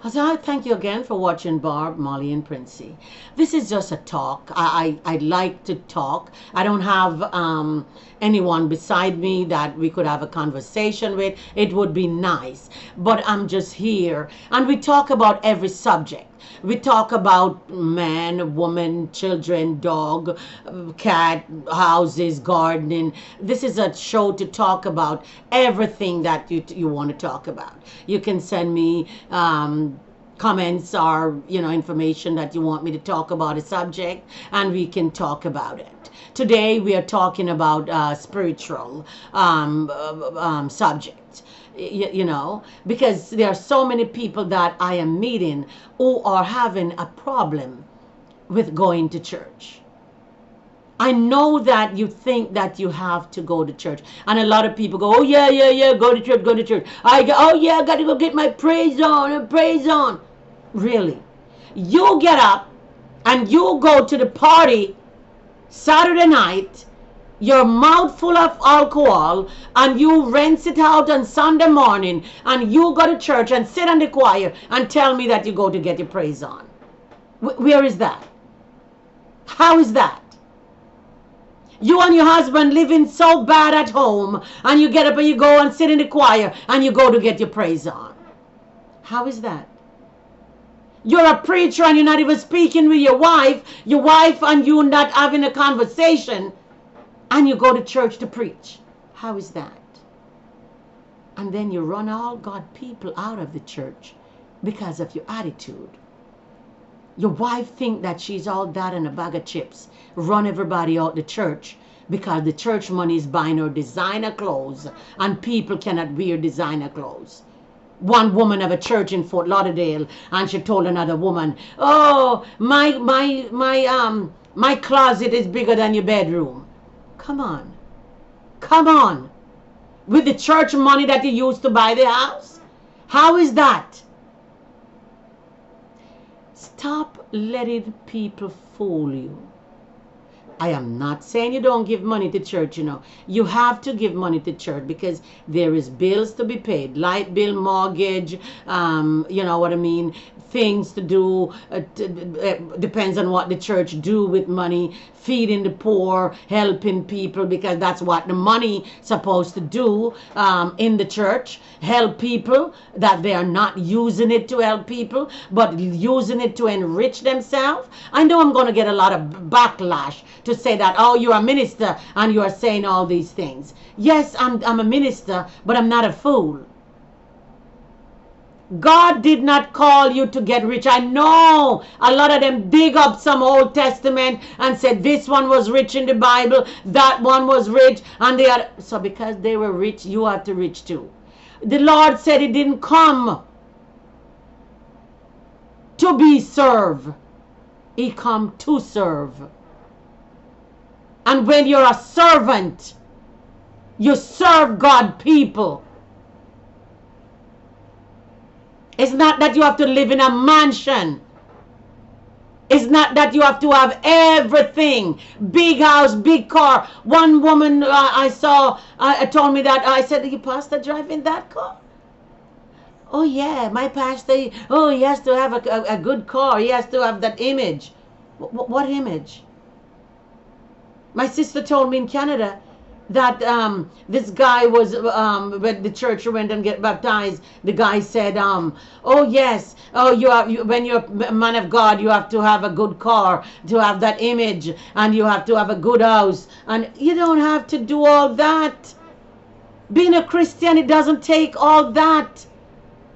So I thank you again for watching Barb, Molly, and Princey. This is just a talk. I like to talk. I don't have anyone beside me that we could have a conversation with. It would be nice. But I'm just here. And we talk about every subject. We talk about man, woman, children, dog, cat, houses, gardening. This is a show to talk about everything that you want to talk about. You can send me comments or information that you want me to talk about a subject, and we can talk about it. Today we are talking about spiritual subject. Because there are so many people that I am meeting who are having a problem with going to church. I know that you think that you have to go to church, and a lot of people go, "Oh yeah, yeah, yeah, go to church, go to church." Oh yeah, I got to go get my praise on and praise on. Really, you get up and you go to the party Saturday night, your mouth full of alcohol, and you rinse it out on Sunday morning, and you go to church and sit on the choir and tell me that you go to get your praise on. Where is that? How is that? You and your husband living so bad at home, and you get up and you go and sit in the choir and you go to get your praise on. How is that? You're a preacher and you're not even speaking with your wife and you not having a conversation, and you go to church to preach. How is that? And then you run all God people out of the church because of your attitude. Your wife think that she's all that in a bag of chips. Run everybody out the church because the church money is buying her designer clothes, and people cannot wear designer clothes. One woman of a church in Fort Lauderdale, and she told another woman, "Oh, my closet is bigger than your bedroom." Come on. Come on. With the church money that you used to buy the house? How is that? Stop letting people fool you. I am not saying you don't give money to church, You have to give money to church because there is bills to be paid. Light bill, mortgage, you know what I mean? Things to do. Depends on what the church do with money. Feeding the poor, helping people, because that's what the money supposed to do in the church. Help people that they are not using it to help people, but using it to enrich themselves. I know I'm going to get a lot of backlash to say that, "Oh, you're a minister and you are saying all these things." Yes, I'm a minister, but I'm not a fool. God did not call you to get rich. I know a lot of them dig up some Old Testament and said this one was rich in the Bible, that one was rich, and so because they were rich, you have to rich too. The Lord said He didn't come to be served. He come to serve. And when you're a servant, you serve God people. It's not that you have to live in a mansion. It's not that you have to have everything. Big house, big car. One woman I saw told me that, I said, "Your pastor driving that car?" "Oh yeah, my pastor, oh, he has to have a good car. He has to have that image." What image? My sister told me in Canada that this guy was, when the church went and get baptized, the guy said, "Oh yes, oh when you're a man of God, you have to have a good car to have that image, and you have to have a good house, and you don't have to do all that. Being a Christian, it doesn't take all that.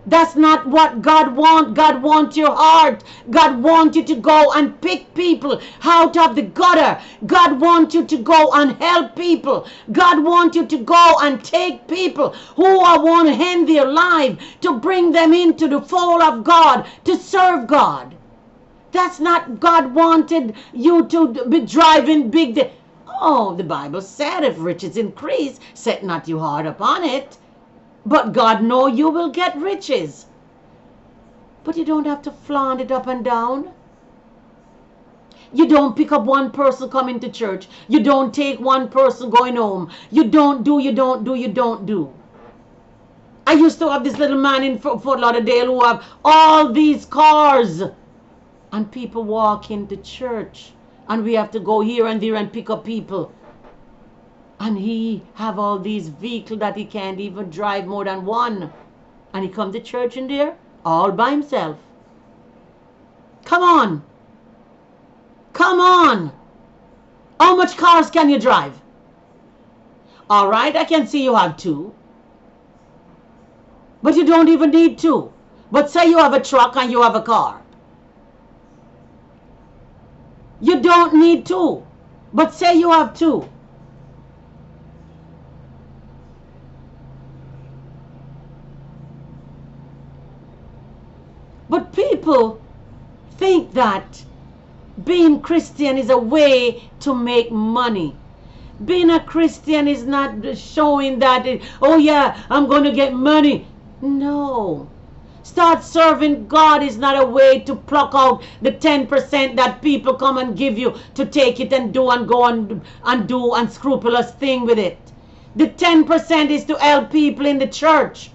That's not what God wants. God wants your heart. God wants you to go and pick people out of the gutter. God wants you to go and help people. God wants you to go and take people who want to end their life, to bring them into the fold of God, to serve God. That's not God wanted you to be driving big. Oh, the Bible said, "If riches increase, set not your heart upon it." But God know you will get riches. But you don't have to flaunt it up and down. You don't pick up one person coming to church. You don't take one person going home. You don't do. I used to have this little man in Fort Lauderdale who have all these cars. And people walk into church. And we have to go here and there and pick up people. And he have all these vehicles that he can't even drive more than one. And he come to church in there all by himself. Come on. Come on. How much cars can you drive? All right, I can see you have 2. But you don't even need 2. But say you have a truck and you have a car. You don't need 2. But say you have 2. But people think that being Christian is a way to make money. Being a Christian is not showing that, oh yeah, I'm going to get money. No. Start serving God is not a way to pluck out the 10% that people come and give you to take it and do and go and do unscrupulous thing with it. The 10% is to help people in the church.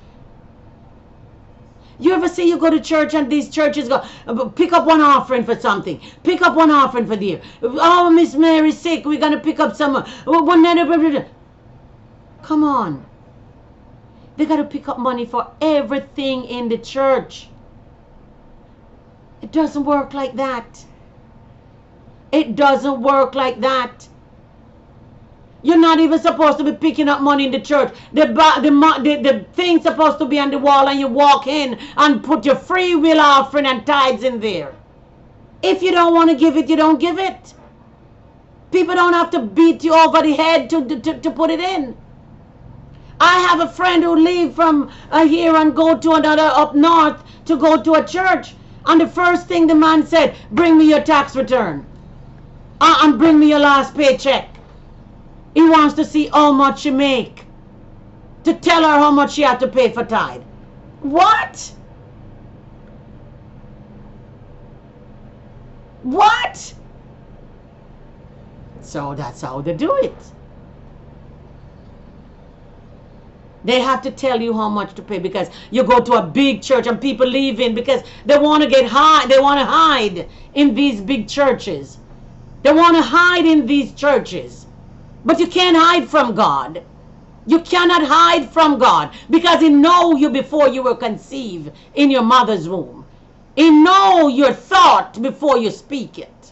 You ever see you go to church and these churches go, pick up one offering for something. Pick up one offering for the. Oh, Miss Mary's sick. We're going to pick up some. Come on. They got to pick up money for everything in the church. It doesn't work like that. It doesn't work like that. You're not even supposed to be picking up money in the church. The thing's supposed to be on the wall and you walk in and put your free will offering and tithes in there. If you don't want to give it, you don't give it. People don't have to beat you over the head to put it in. I have a friend who leave from here and go to another up north to go to a church. And the first thing the man said, bring me your tax return. And bring me your last paycheck. He wants to see how much you make. To tell her how much she had to pay for tithe. What? What? So that's how they do it. They have to tell you how much to pay because you go to a big church and people leave in because they want to get high. They want to hide in these big churches. They want to hide in these churches. But you can't hide from God. You cannot hide from God because He knows you before you were conceived in your mother's womb. He knows your thought before you speak it.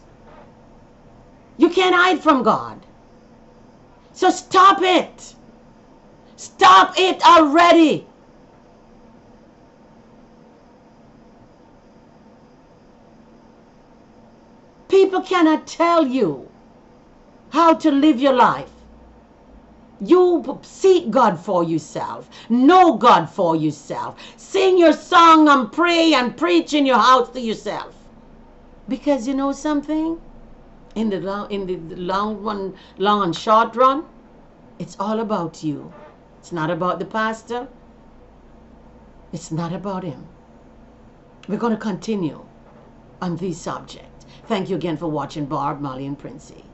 You can't hide from God. So stop it. Stop it already. People cannot tell you how to live your life. You seek God for yourself. Know God for yourself. Sing your song and pray and preach in your house to yourself. Because you know something? In the long and short run, it's all about you. It's not about the pastor. It's not about him. We're going to continue on this subject. Thank you again for watching Barb, Molly, and Princey.